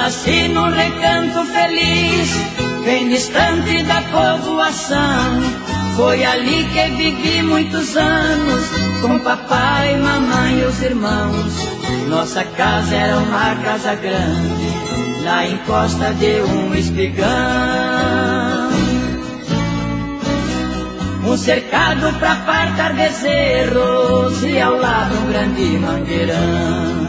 nasci num recanto feliz, bem distante da povoação. Foi ali que vivi muitos anos, com papai, mamãe e os irmãos. Nossa casa era uma casa grande, na encosta de um espigão. Um cercado pra apartar bezerros e ao lado um grande mangueirão.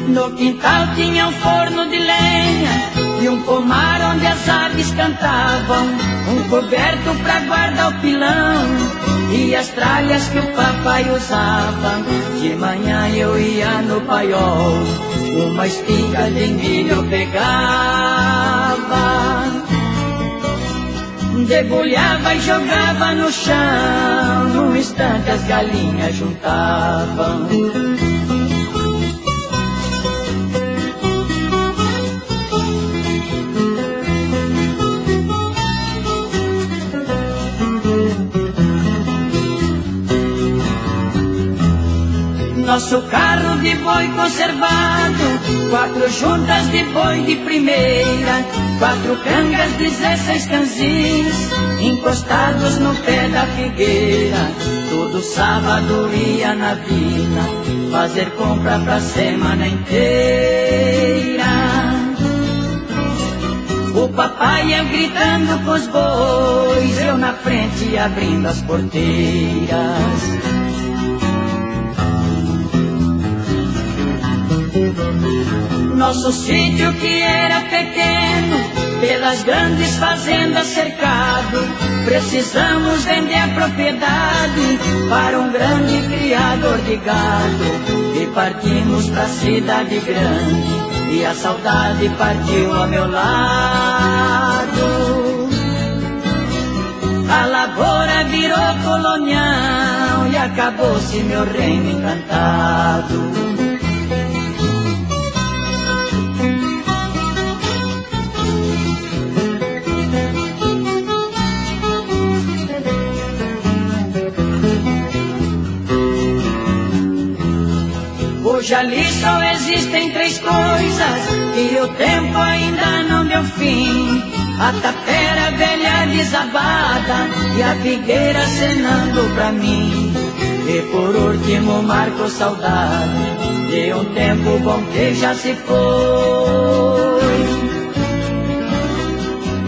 No quintal tinha um forno de lenha e um pomar onde as aves cantavam, um coberto pra guardar o pilão e as tralhas que o papai usava. De manhã eu ia no paiol, uma espiga de milho pegava, debulhava e jogava no chão, num instante as galinhas juntavam. Nosso carro de boi conservado, 4 juntas de boi de primeira, 4 cangas, 16 canzins, encostados no pé da figueira. Todo sábado ia na vila, fazer compra pra semana inteira. O papai ia gritando com os bois, eu na frente abrindo as porteiras. Nosso sítio que era pequeno, pelas grandes fazendas cercado, precisamos vender a propriedade para um grande criador de gado. E partimos pra cidade grande, e a saudade partiu ao meu lado. A lavoura virou colonial e acabou-se meu reino encantado. Hoje ali só existem 3 coisas e o tempo ainda não deu fim: a tapera velha desabada e a figueira acenando pra mim. E por último marco saudade de um tempo bom que já se foi,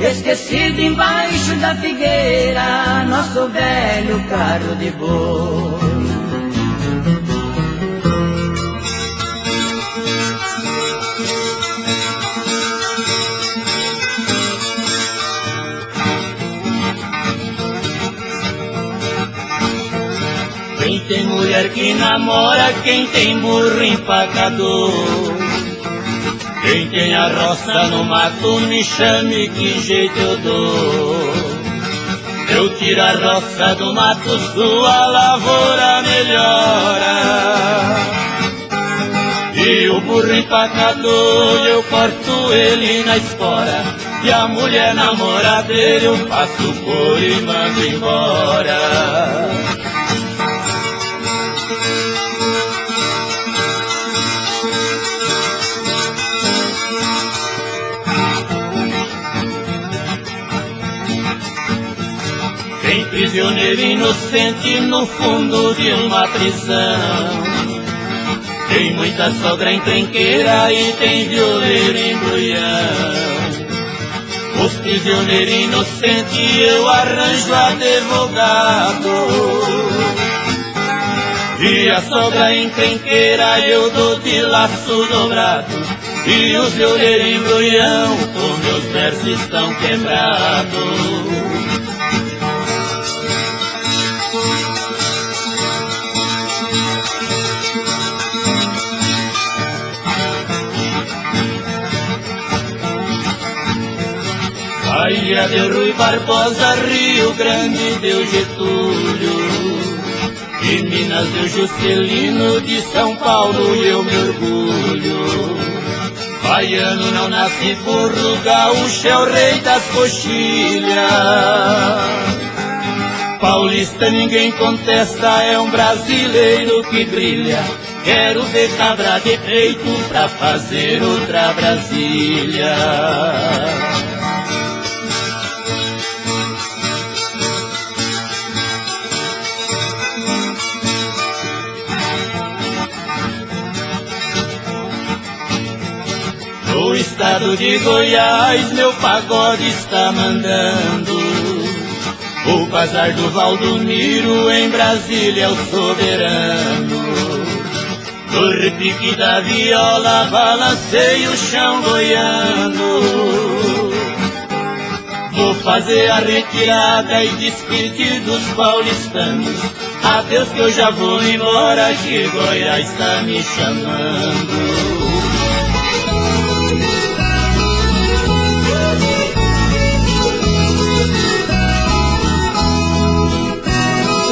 esquecido embaixo da figueira, nosso velho carro de boi. Quem tem mulher que namora, quem tem burro empacador, quem tem a roça no mato, me chame que jeito eu dou. Eu tiro a roça do mato, sua lavoura melhora. E o burro empacador, eu corto ele na espora, e a mulher namoradeira eu passo por e mando embora. Tem prisioneiro inocente no fundo de uma prisão, tem muita sogra encrenqueira e tem violeiro embrulhão. Os prisioneiros inocentes eu arranjo advogado, e a sogra encrenqueira eu dou de laço dobrado, e os violeiros embrulhão com meus versos estão quebrados. Bahia deu Rui Barbosa, Rio Grande deu Getúlio, de Minas deu Juscelino, de São Paulo eu me orgulho. Baiano não nasce burro, gaúcho é o rei das coxilhas, paulista ninguém contesta, é um brasileiro que brilha. Quero ver cabra de peito pra fazer outra Brasília. No estado de Goiás, meu pagode está mandando. O bazar do Valdomiro, em Brasília é o soberano. No repique da viola, balancei o chão goiano. Vou fazer a retirada e despedir dos paulistanos. Adeus que eu já vou embora, que Goiás está me chamando.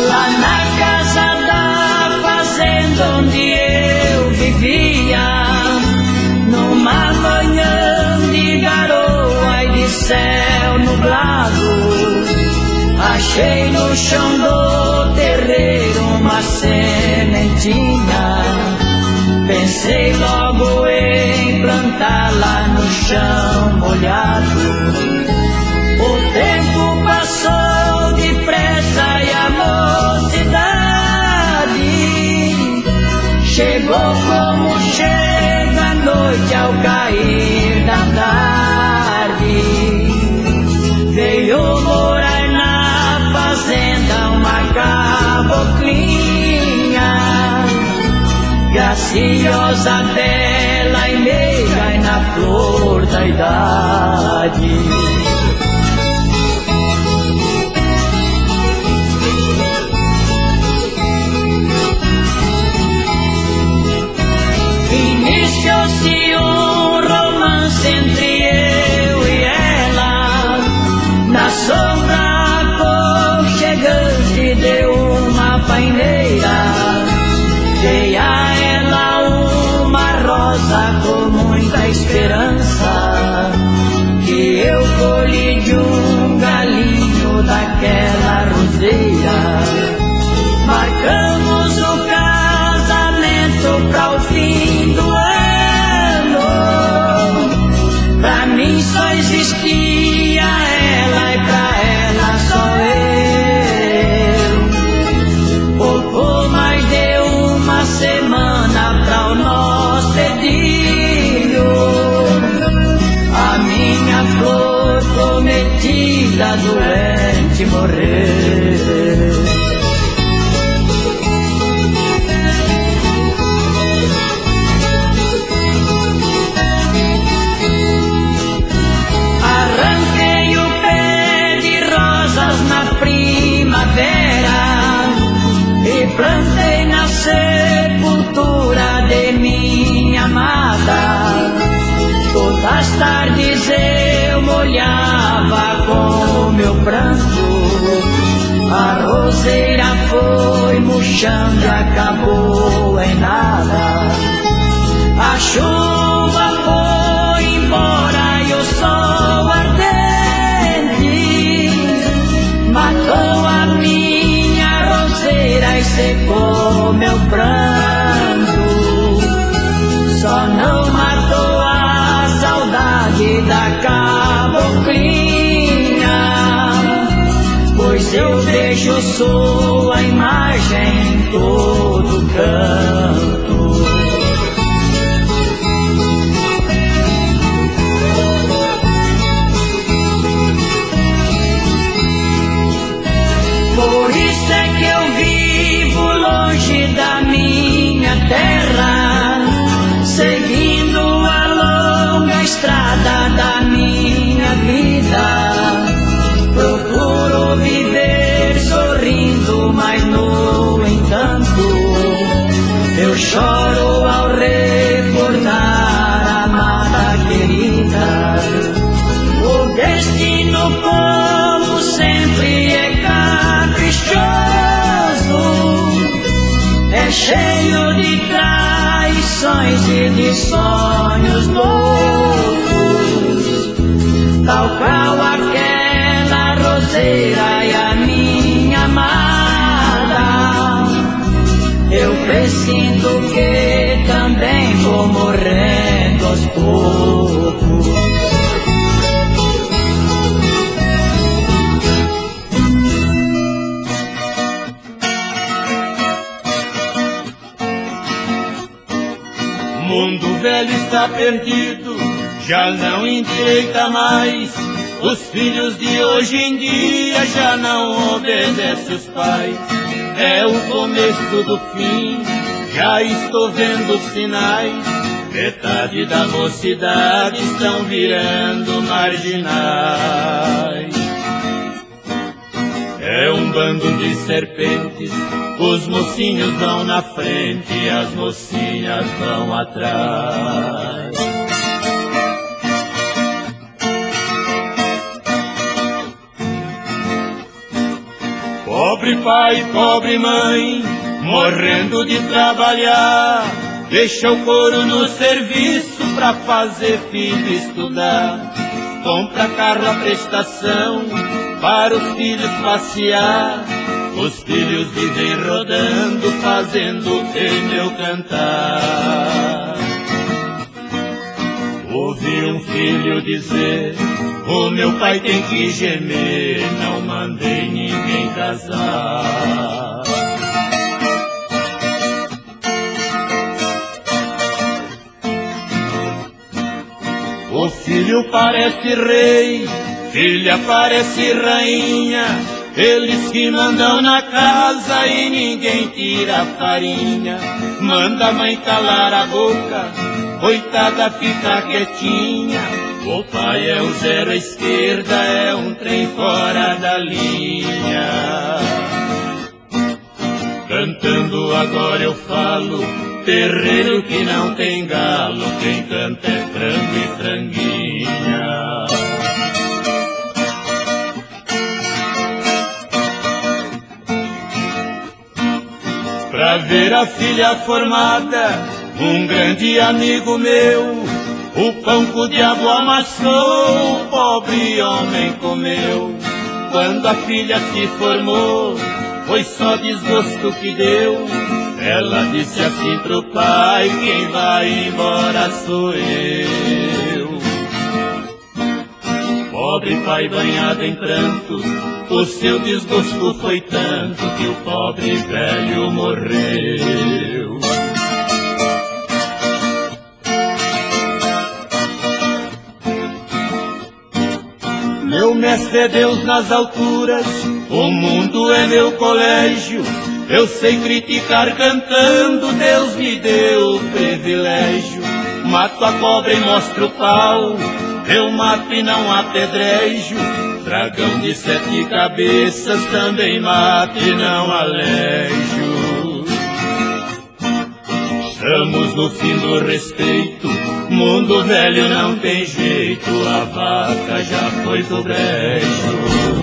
Lá na casa da fazenda onde eu vivia, numa manhã de garoa e de céu nublado, achei no chão do terreiro uma sementinha. Pensei logo em plantá-la no chão molhado. O tempo passou depressa e a mocidade chegou como chega a noite ao cair da tarde. Veio morar na fazenda uma caboclinha, graciosa, bela e meiga e na flor da idade. Iniciou-se um romance entre eu e ela, na sombra aconchegante de uma paineira. Dei a ela uma rosa com muita esperança, que eu colhi de um galinho daquela roseira. Marcamos o casamento pra o fim do ano. Pra mim só existia ela e pra ela só eu. Pouco mais de uma semana pra o nosso edilho, a minha flor prometida doente morreu. Arranquei o pé de rosas na primavera e plantei na sepultura de minha amada. Todas as tardes eu molhava com meu pranto. A roseira foi murchando e acabou em nada. A chuva foi embora e o sol ardente matou a minha roseira e secou meu pranto. Só não matou a saudade da caboclinha, pois eu vejo sua imagem em todo canto. Por isso é que eu vivo longe da minha terra, seguindo a longa estrada da minha vida. Procuro viver sorrindo, mas no entanto eu choro ao recordar a amada querida. O destino, como sempre, é caprichoso, é cheio de traições e de sonhos loucos, tal qual aquela roseira e a minha amada. e sinto que também vou morrendo aos poucos. Mundo velho está perdido, já não endireita mais. Os filhos de hoje em dia já não obedecem os pais. É o começo do fim, já estou vendo os sinais. Metade da mocidade estão virando marginais. É um bando de serpentes, os mocinhos vão na frente e as mocinhas vão atrás. Pobre pai, pobre mãe, morrendo de trabalhar, deixa o couro no serviço pra fazer filho estudar. Compra carro à prestação para os filhos passear. Os filhos vivem rodando, fazendo pneu cantar. Ouvi um filho dizer: o meu pai tem que gemer, não mandei ninguém casar. O filho parece rei, filha parece rainha, eles que mandam na casa e ninguém tira a farinha. Manda a mãe calar a boca, coitada fica quietinha. O pai é um zero à esquerda, é um trem fora da linha. Cantando agora eu falo, terreiro que não tem galo, quem canta é frango e franguinha. Pra ver a filha formada, um grande amigo meu, o pão que o diabo amassou, o pobre homem comeu. Quando a filha se formou, foi só desgosto que deu. Ela disse assim pro pai: quem vai embora sou eu. Pobre pai banhado em pranto, o seu desgosto foi tanto que o pobre velho morreu. Meu mestre é Deus nas alturas, o mundo é meu colégio. Eu sei criticar cantando, Deus me deu o privilégio. Mato a cobra e mostro o pau, eu mato e não apedrejo. Dragão de 7 cabeças também mato e não alejo. Estamos no fim do respeito, mundo velho não tem jeito, a vaca já foi do brejo.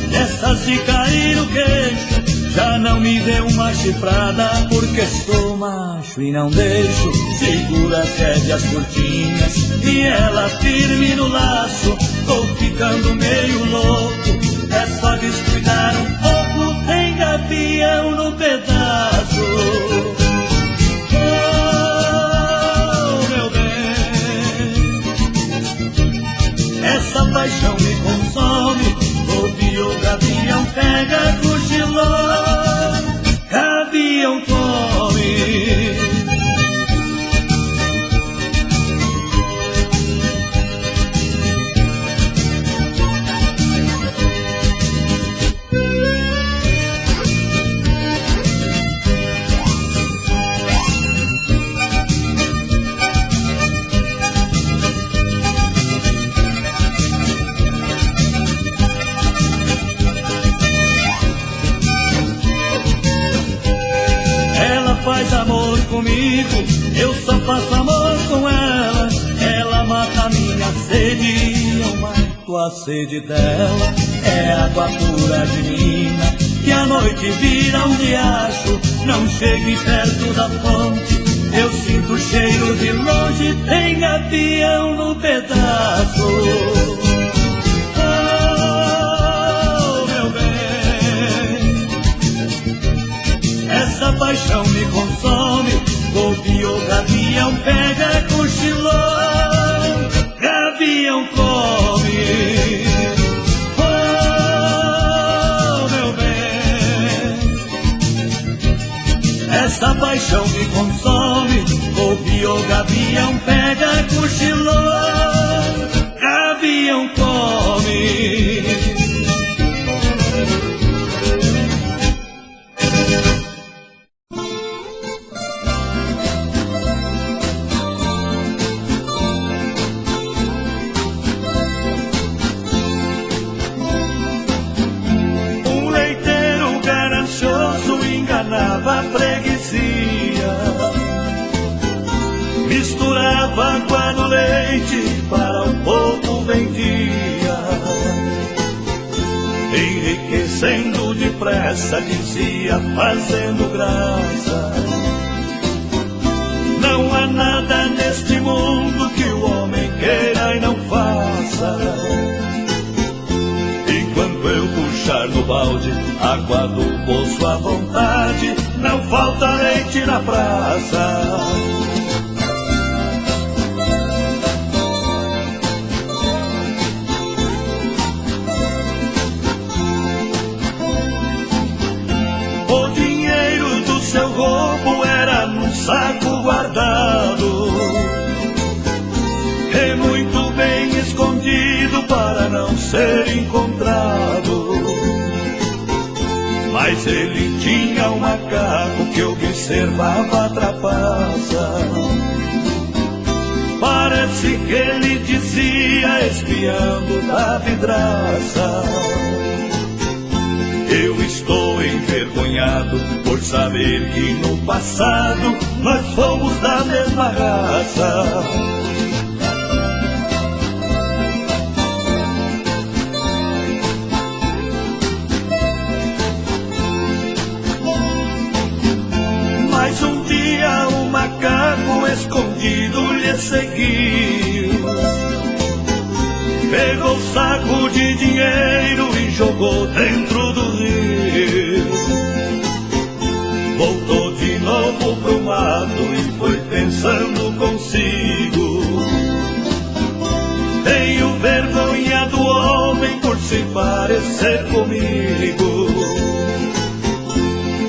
Essas de cair no queixo, já não me dê uma chifrada, porque sou macho e não deixo. Segura as rédeas curtinhas e ela firme no laço. Tô ficando meio louco, é só descuidar um pouco, tem gavião no pedaço. Oh, meu bem, essa paixão me consome. Ouviu o gavião pega, cochilou, gavião come. Faz amor comigo, eu só faço amor com ela. Ela mata a minha sede, oh, sinto a sede dela. É água pura de mina, que à noite vira um riacho. Não chegue perto da fonte, eu sinto o cheiro de longe. Tem gavião no pedaço. Oh, meu bem, essa paixão me consome. Golpeou, gavião pega cochilão, gavião come. Oh, meu bem, essa paixão me consome. Golpeou, gavião pega cochilão, gavião come. A freguesia misturava água no leite, para o povo vendia, enriquecendo depressa, dizia, fazendo graça. Não há nada neste mundo que o homem queira e não faça. Enquanto eu puxar no balde água do poço à vontade, não falta leite na praça. O dinheiro do seu roubo era num saco guardado, e muito bem escondido para não ser encontrado. Mas ele tinha um macaco que observava a trapaça. Parece que ele dizia, espiando da vidraça: eu estou envergonhado por saber que no passado nós fomos da mesma raça. Mas um dia o macaco escondido lhe seguiu, pegou o saco de dinheiro e jogou dentro do rio. Voltou de novo pro mato e foi pensando consigo: tenho vergonha do homem por se parecer comigo.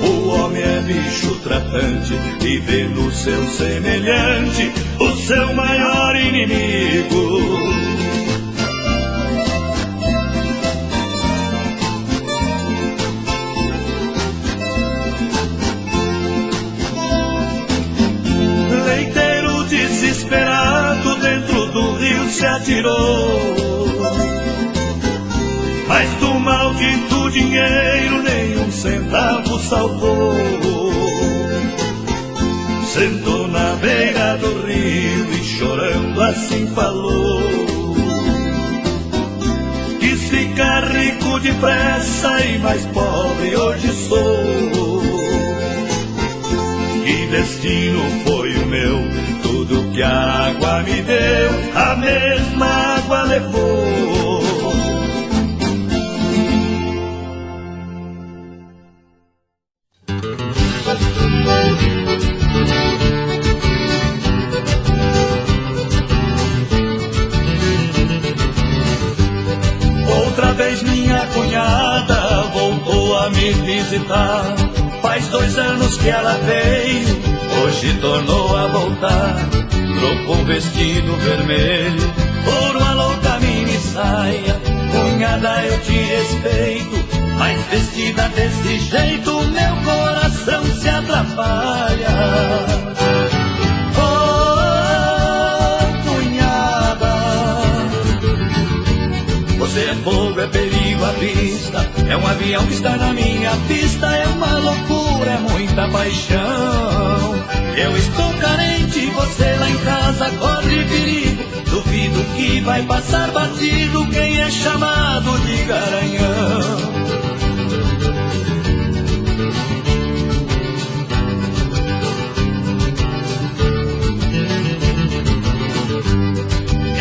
O homem é bicho tratante e vê no seu semelhante o seu maior inimigo. Leiteiro desesperado dentro do rio se atirou, mas do maldito dinheiro nem um centavo salvou. Sentou na beira do rio e chorando assim falou: quis ficar rico depressa e mais pobre hoje sou. Que destino foi o meu? Tudo que a água me deu, a mesma água levou. Outra vez minha cunhada voltou a me visitar. Faz 2 anos que ela veio, hoje tornou a voltar. Trocou o vestido vermelho por uma louca mini saia. Cunhada, eu te respeito, mas vestida desse jeito meu coração se atrapalha. Oh, cunhada, você é fogo, é perigo à vista, é um avião que está na minha pista, é uma loucura, é muita paixão. Eu estou carente, você lá em casa corre perigo, duvido que vai passar batido quem é chamado de garanhão.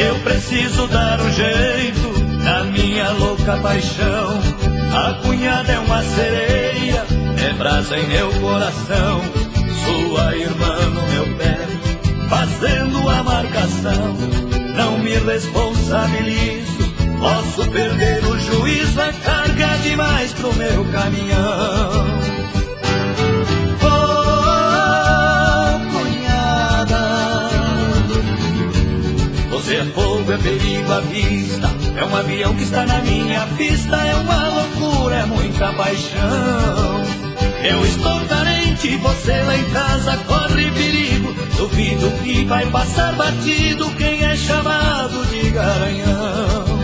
Eu preciso dar um jeito na minha louca paixão. A cunhada é uma sereia, é brasa em meu coração. Sua irmã no meu pé, fazendo a marcação. Não me responsabilizo, posso perder o juízo. É carga demais pro meu caminhão. Você é fogo, é perigo à vista, é um avião que está na minha pista. É uma loucura, é muita paixão. Eu estou carente, você lá em casa corre perigo. Duvido que vai passar batido quem é chamado de garanhão.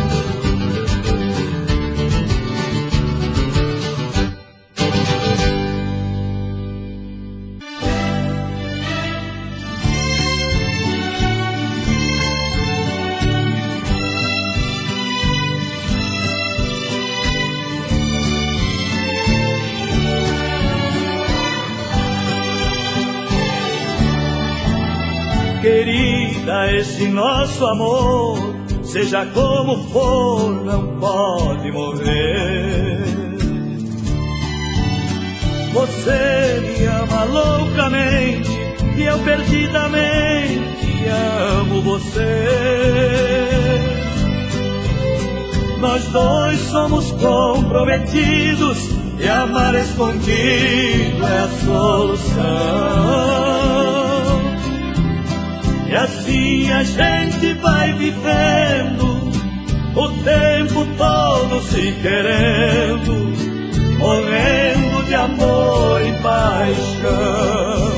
Querida, esse nosso amor, seja como for, não pode morrer. Você me ama loucamente e eu perdidamente amo você. Nós dois somos comprometidos e amar escondido é a solução. E assim a gente vai vivendo o tempo todo se querendo, morrendo de amor e paixão.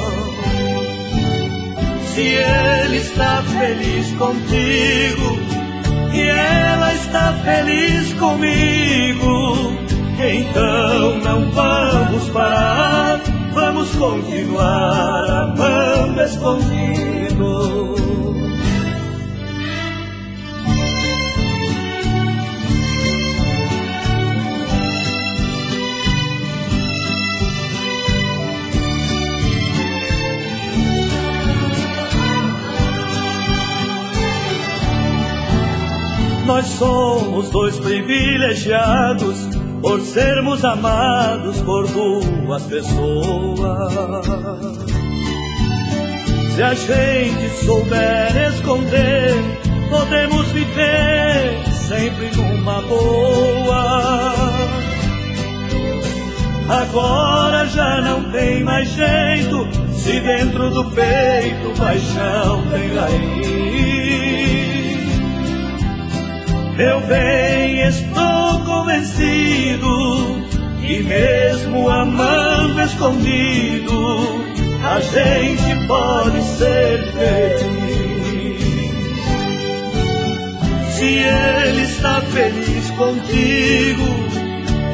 Se ele está feliz contigo e ela está feliz comigo, então não vamos parar, vamos continuar amando escondido. Nós somos dois privilegiados por sermos amados por duas pessoas. Se a gente souber esconder, podemos viver sempre numa boa. Agora já não tem mais jeito, se dentro do peito paixão tem raiz. Meu bem, estou convencido que mesmo amando escondido, a gente pode ser feliz. Se ele está feliz contigo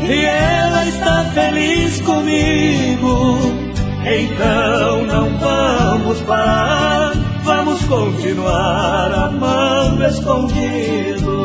e ela está feliz comigo, então não vamos parar, vamos continuar amando escondido.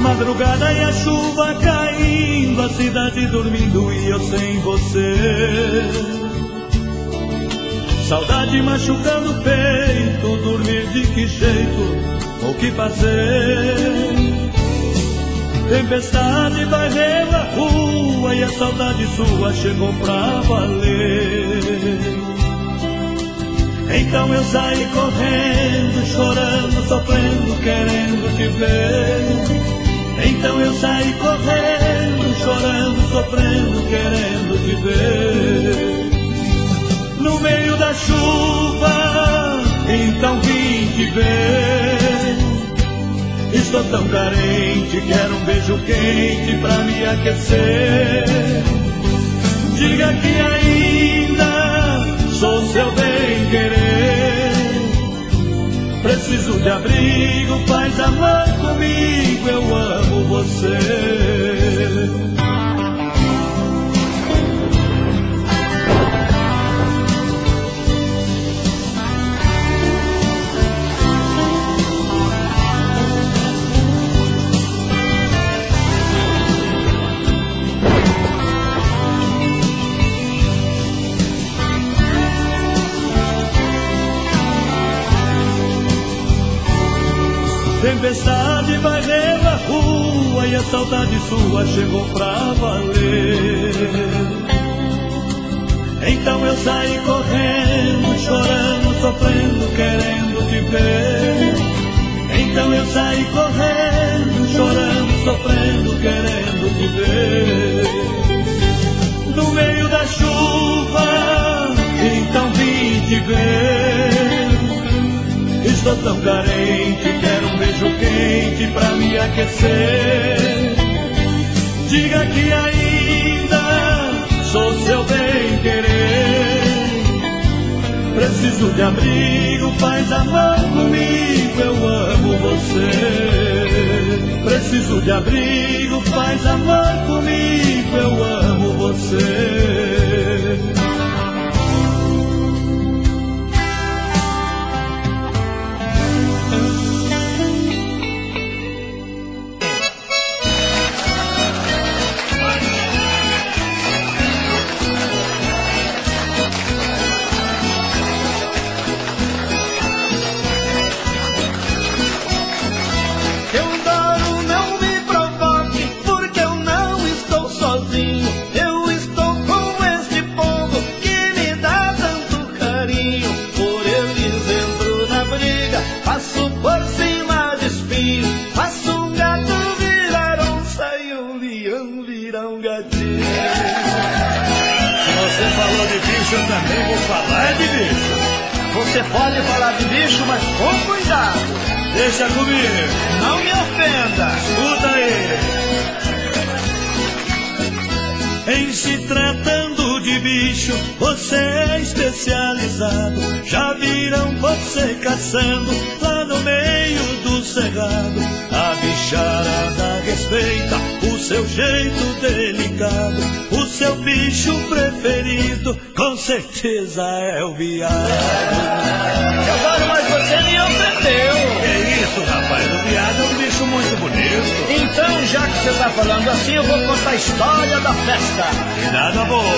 Madrugada e a chuva caindo, a cidade dormindo e eu sem você. Saudade machucando o peito, dormir de que jeito, o que fazer? Tempestade varreu a rua e a saudade sua chegou pra valer. Então eu saí correndo, chorando, sofrendo, querendo te ver. Então eu saí correndo, chorando, sofrendo, querendo te ver. No meio da chuva, então vim te ver. Estou tão carente, quero um beijo quente pra me aquecer. Diga que ainda sou seu bem-querer. Preciso de abrigo, faz amor comigo, eu amo você. Tempestade varreu a rua e a saudade sua chegou pra valer. Então eu saí correndo, chorando, sofrendo, querendo te ver. Então eu saí correndo, chorando, sofrendo, querendo te ver. No meio da chuva, então vim te ver. Estou tão carente, quero um beijo quente pra me aquecer. Diga que ainda sou seu bem-querer. Preciso de abrigo, faz amor comigo, eu amo você. Preciso de abrigo, faz amor comigo, eu amo você. Eu também vou falar de bicho. Você pode falar de bicho, mas com cuidado. Deixa comigo. Não me ofenda. Escuta aí. Em se tratando de bicho, você é especializado. Já viram você caçando lá no meio do cerrado. A bicharada respeita o seu jeito delicado. O seu bicho preferido com certeza é o viado. Agora, mas você me ofendeu. Que isso, rapaz? O viado é um bicho muito bonito. Então, já que você tá falando assim, eu vou contar a história da festa. Cuidado a boca.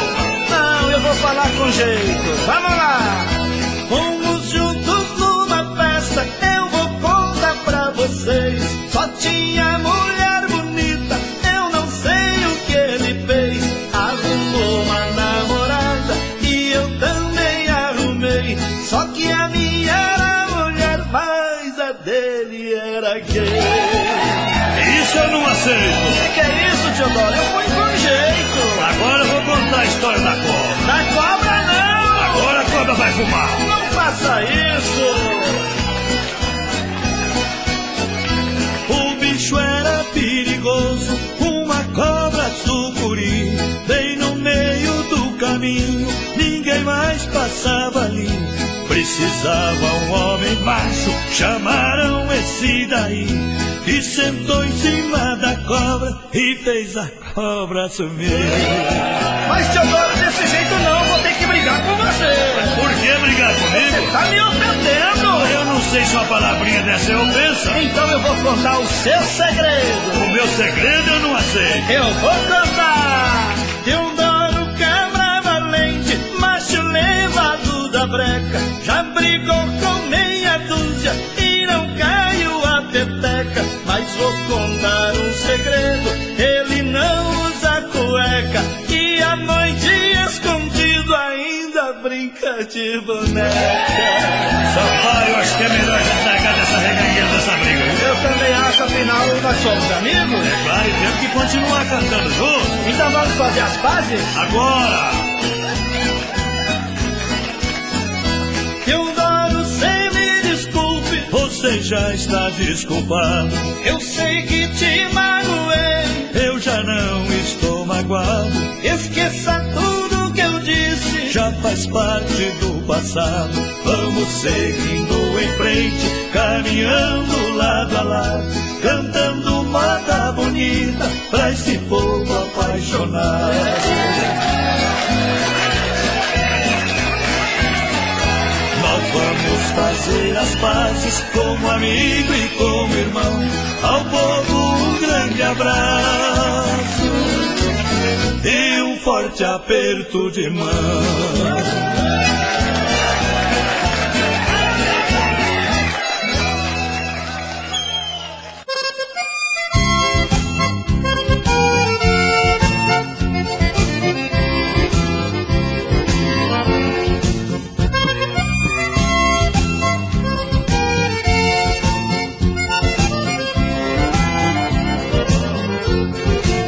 Não, eu vou falar com jeito. Vamos lá. Fomos juntos numa festa, eu vou contar pra vocês. Só tinha mulher bonita, eu não sei o que ele fez. Arrumou uma namorada e eu também arrumei. Só que a minha era mulher, mas a dele era gay. Isso eu não aceito. Que é isso, Teodoro? Eu fui com jeito. Agora eu vou contar a história da cobra. Da cobra não! Agora a cobra vai fumar. Não faça isso! O bicho era perigoso, uma cobra sucuri, bem no meio do caminho, ninguém mais passava ali. Precisava um homem macho, chamaram esse daí, e sentou em cima da cobra e fez a cobra sumir. Mas, Teodoro, desse jeito não, vou ter que brigar com você. Mas por que brigar comigo? Você tá me ofendendo. Eu não sei se uma palavrinha dessa é ofensa. Então eu vou contar o seu segredo. O meu segredo eu não aceito. Eu vou contar. Teodoro, cabra valente, macho levado da breca, já brigou com meia dúzia e não caiu a peteca. Mas vou contar um segredo, ele não usa cueca e à noite escondido ainda brinca de boneca. Sampaio, eu acho que é melhor a gente largar dessa regangueira dessa briga, viu? Eu também acho, afinal nós somos amigos. É claro, e temos que continuar cantando juntos. Então vamos fazer as pazes? Agora! Teodoro, cê me desculpe, Você já está desculpado, eu sei que te magoei. eu já não estou magoado. Esqueça tudo que eu disse, Já faz parte do passado. Vamos seguindo em frente, caminhando lado a lado, cantando moda bonita pra esse povo apaixonado. Nós vamos fazer as pazes como amigo e como irmão. Ao povo um grande abraço e um forte aperto de mão.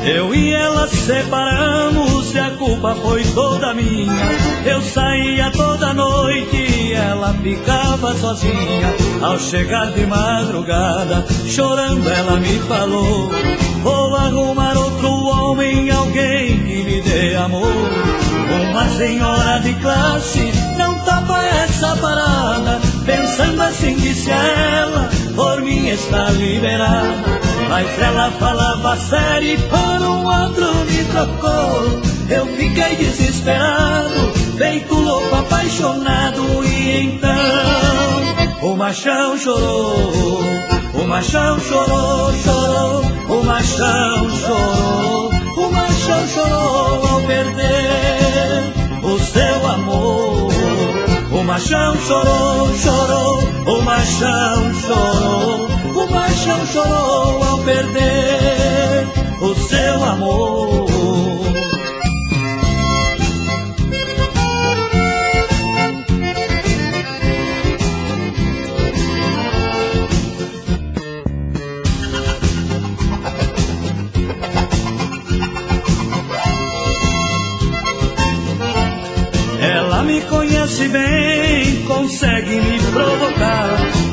Eu e ela separamos e a culpa foi toda minha. Eu saía toda noite e ela ficava sozinha. Ao chegar de madrugada, chorando ela me falou: vou arrumar outro homem, alguém que me dê amor. Uma senhora de classe não topa essa parada. Pensando assim disse a ela, por mim está liberada. Mas ela falava sério e por um outro me trocou. Eu fiquei desesperado, feito louco, apaixonado. E então o machão chorou, o machão chorou, chorou. O machão chorou, o machão chorou ao perder o seu amor. O machão chorou, chorou, o machão chorou. O machão chorou ao perder o seu amor. Ela me conhece bem, consegue me provocar.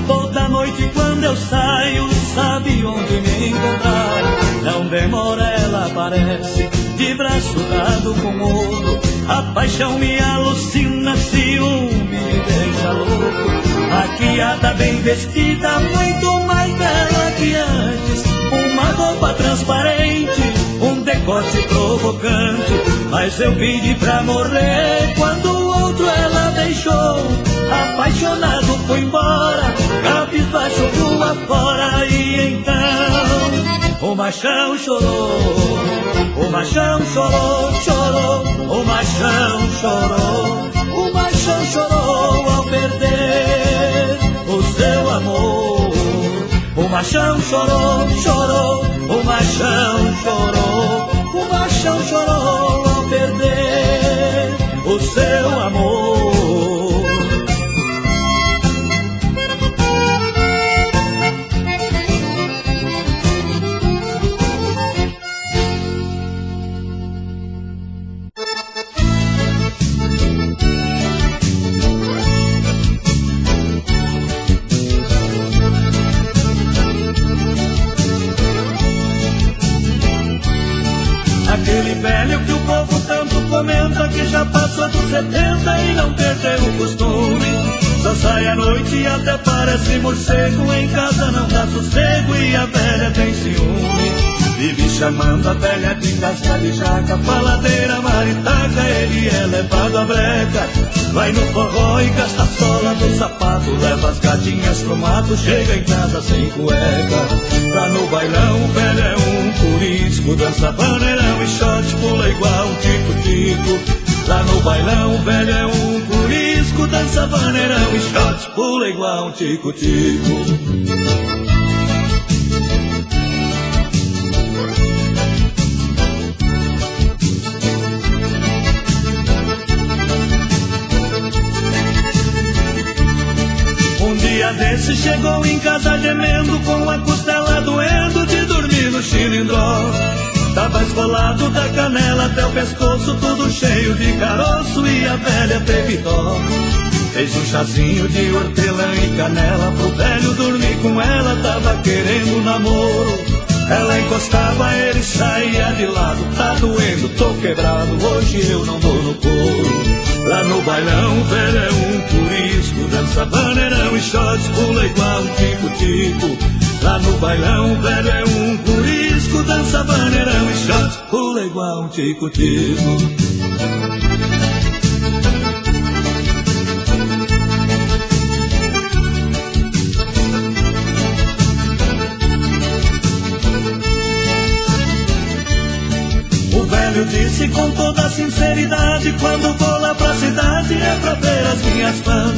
Toda noite quando eu saio, sabe onde me encontrar. Não demora, ela aparece, de braço dado com outro. A paixão me alucina, ciúme me deixa louco. Maquiada, bem vestida, muito mais bela que antes. Uma roupa transparente, um decote provocante. Mas eu pedi pra morrer, quando o outro ela deixou. Apaixonado foi embora, cabisbaixo rua fora. E então o machão chorou, o machão chorou, chorou. O machão chorou, o machão chorou ao perder o seu amor. O machão chorou, chorou. O machão chorou, o machão chorou ao perder o seu amor. Aquele velho que o povo tanto comenta, que já passou dos 70 e não perdeu o costume. Só sai à noite e até parece morcego. Em casa não dá sossego e a velha tem ciúme. Vive chamando a velha de casca de jaca, faladeira, maritaca. Ele é levado à breca, vai no forró e gasta a sola do sapato. Leva as gatinhas pro mato, chega em casa sem cueca. Lá no bailão o velho é um curisco, dança vaneirão e shot, pula igual um tico-tico. Lá no bailão o velho é um curisco, dança vaneirão e shot, pula igual um tico-tico. Um dia desse chegou em casa gemendo, com a costela doendo de dormir no chilindró. Tava esfolado da canela até o pescoço, tudo cheio de caroço, e a velha teve dó. Fez um chazinho de hortelã e canela pro velho dormir com ela, tava querendo namoro. Ela encostava, ele saía de lado. Tá doendo, tô quebrado, hoje eu não dou no couro. Lá no bailão, o velho é um turismo, dança vaneirão e shots, pula igual um tico-tico. Lá no bailão, o velho é um turismo, dança vaneirão e shots, pula igual um tico-tico. Eu disse com toda sinceridade, quando vou lá pra cidade é pra ver as minhas fãs.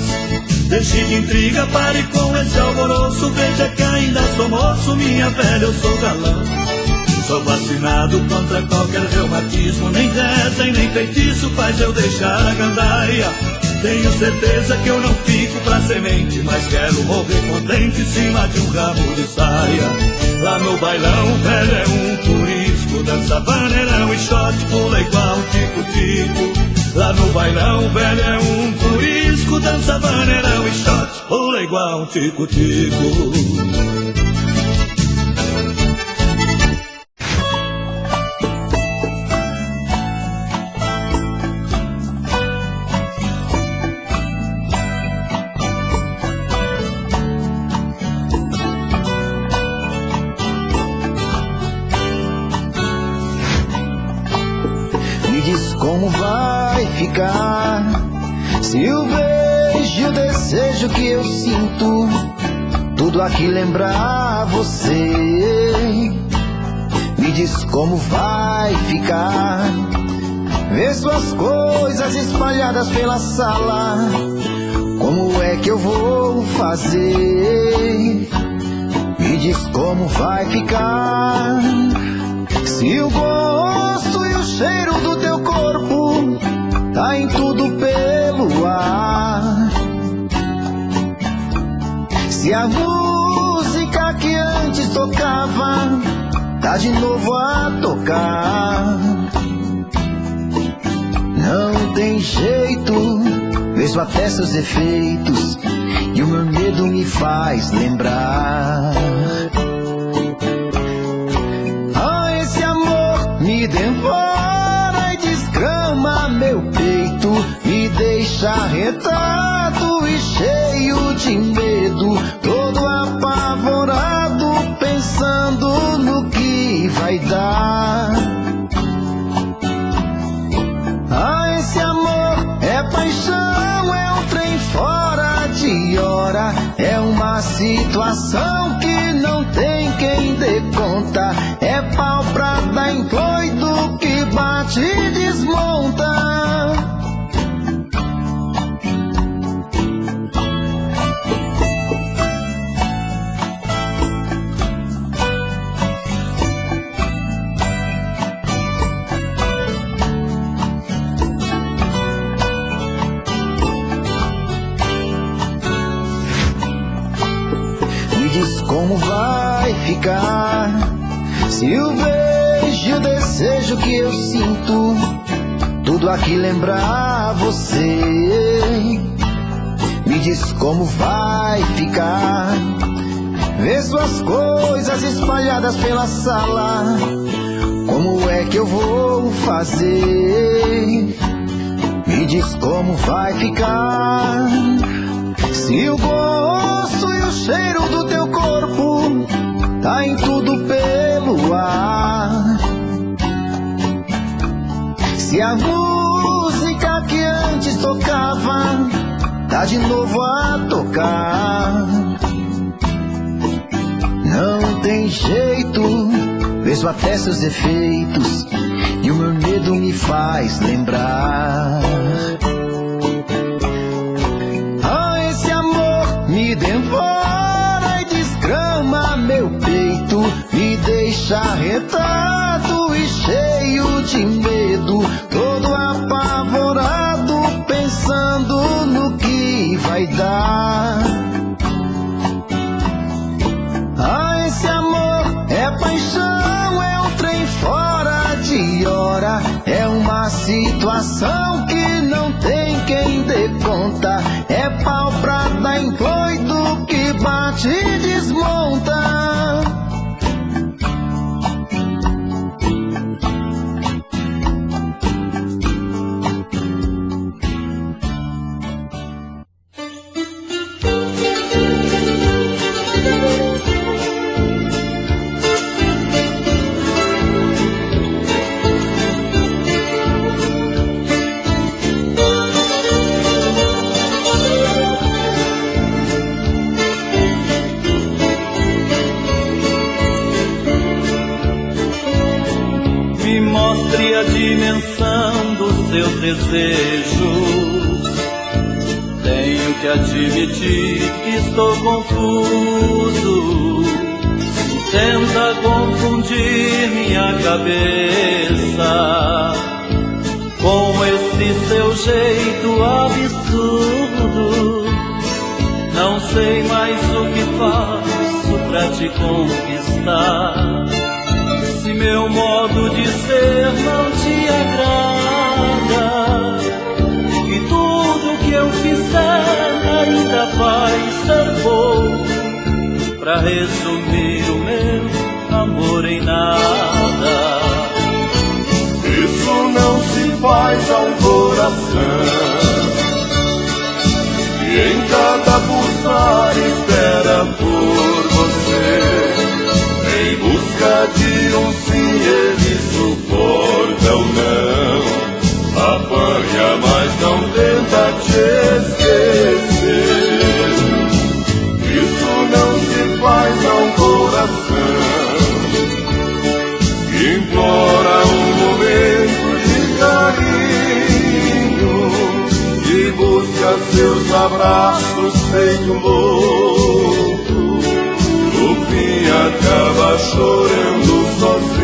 Deixe de intriga, pare com esse alvoroço, veja que ainda sou moço, minha velha, eu sou galã. Sou vacinado contra qualquer reumatismo, nem reza e nem feitiço faz eu deixar a gandaia. Tenho certeza que eu não fico pra semente, mas quero morrer contente em cima de um ramo de saia. Lá no bailão, velho é um turismo, dança vaneirão e shot, pula igual um tico-tico. Lá no bailão, velho é um turismo, dança vaneirão e shot, pula igual um tico-tico. Como vai ficar se o beijo e o desejo que eu sinto tudo aqui lembrar você? Me diz como vai ficar ver suas coisas espalhadas pela sala. Como é que eu vou fazer? Me diz como vai ficar se o gosto e o cheiro do teu corpo tá em tudo pelo ar. Se a música que antes tocava tá de novo a tocar. Não tem jeito, vejo até seus efeitos e o meu medo me faz lembrar. Me devora e desgrama meu peito, me deixa arretado e cheio de medo, todo apavorado, pensando no que vai dar. Ah, esse amor é paixão, é um trem fora de hora, é uma situação que não tem quem dê conta, é pau pra dar em doido que bate e desmonta. Me diz como vai ficar se o beijo e o desejo que eu sinto tudo aqui lembrar você? Me diz como vai ficar ver suas coisas espalhadas pela sala. Como é que eu vou fazer? Me diz como vai ficar se o gosto e o cheiro do teu corpo tá em tudo pelo ar. Se a música que antes tocava tá de novo a tocar. Não tem jeito, vejo até seus efeitos e o meu medo me faz lembrar. Ah, esse amor me devora e desgrama meu peito, me deixa arretado e cheio de medo, todo apavorado, pensando no que vai dar. Ah, esse amor é paixão, é um trem fora de hora, é uma situação que não tem quem dê conta, é te desmonta. Mostre a dimensão dos seus desejos. Tenho que admitir que estou confuso. Tenta confundir minha cabeça com esse seu jeito absurdo. Não sei mais o que faço pra te conquistar. Se meu modo de ser não te agrada, e tudo que eu fizer ainda vai ser pouco pra resumir o meu amor em nada. Isso não se faz a um coração que em cada pulsar espera por você. Em busca de um sim, ele suporta ou não. Apanha, mas não tenta te esquecer. Isso não se faz a um coração que implora um momento de carinho e busca seus abraços feito louco. No fim acaba chorando sozinho.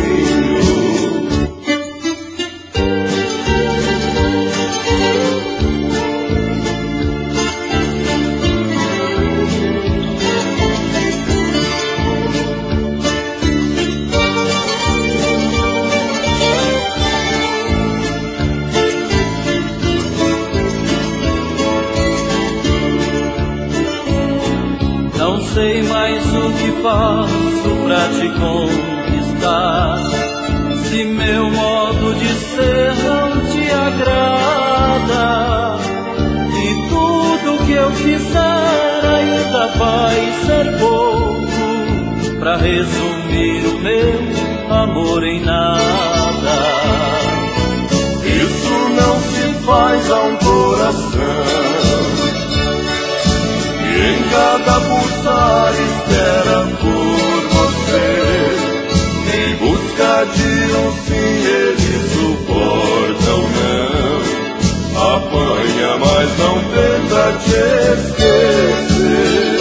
Não sei mais o que faço pra te conquistar. Se meu modo de ser não te agrada, e tudo que eu fizer ainda vai ser pouco pra resumir o meu amor em nada. Isso não se faz a um coração em cada pulsar espera por você. Em busca de um sim, ele suporta ou não. Apanha, mas não tenta te esquecer.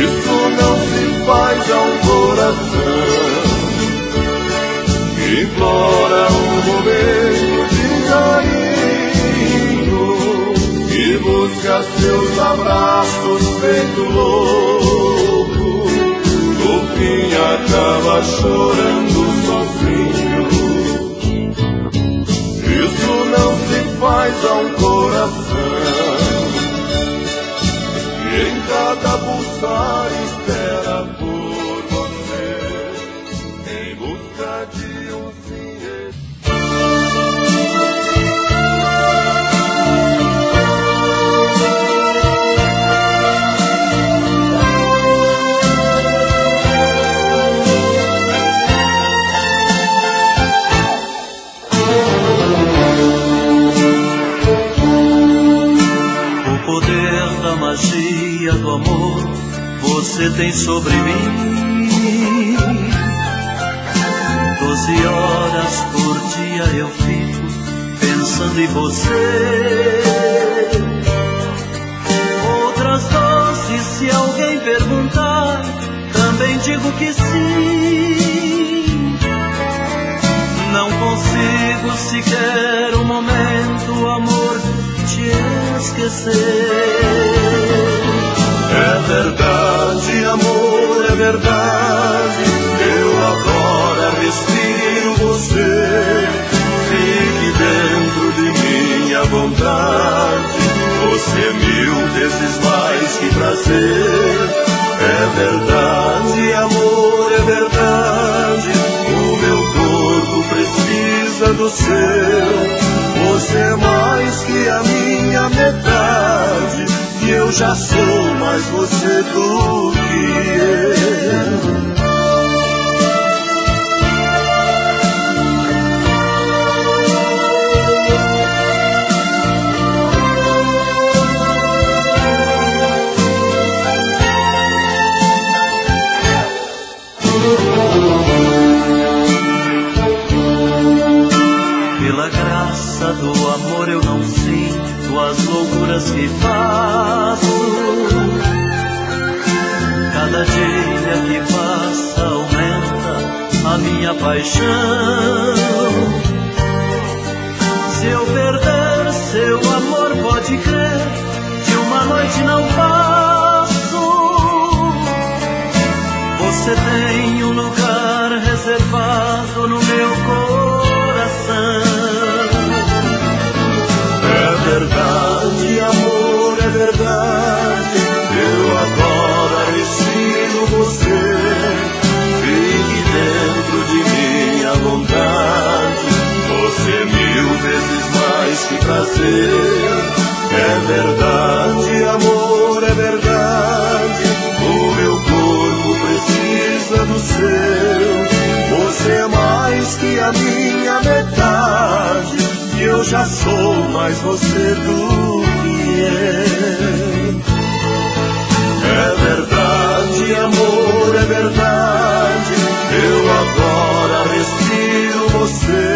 Isso não se faz a um coração que implora um momento de carinho e busca seus abraços feito louco. No fim acaba chorando sozinho. Isso não se faz a um coração que em cada pulsar espera por você. Em busca de um sim. Magia do amor você tem sobre mim. 12 horas por dia eu fico pensando em você. Outras 12, se alguém perguntar, também digo que sim. Não consigo sequer um momento, amor, te esquecer. É verdade, amor, é verdade. Eu agora respiro você. Fique dentro de minha vontade. Você é 1000 vezes mais que prazer. verdade, amor, é verdade. O meu corpo precisa do seu. Você é mais que a minha metade. E eu já sou mais você do que eu. Pela graça do amor eu não sinto as loucuras que faço. Cada dia que passa aumenta a minha paixão. Se eu perder seu amor, pode crer, de uma noite não passo. Você tem um lugar reservado no meu coração. É verdade, amor, é verdade. Eu agora respiro você. Fique dentro de mim à vontade. Você é 1000 vezes mais que prazer. É verdade, amor, é verdade. O meu corpo precisa do seu. Você é mais que a minha metade. E eu já sou mais você do que eu. É verdade, amor, é verdade. Eu agora respiro você.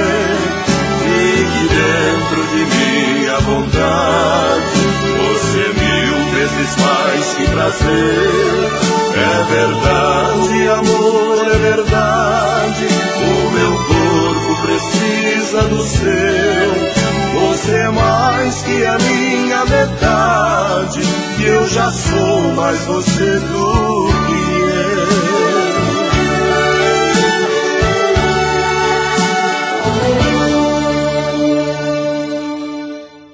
Fique dentro de mim à vontade. Você é 1000 vezes mais que prazer. É verdade, amor, é verdade. O meu corpo precisa do seu. Você é mais que a minha metade. E eu já sou mais você do que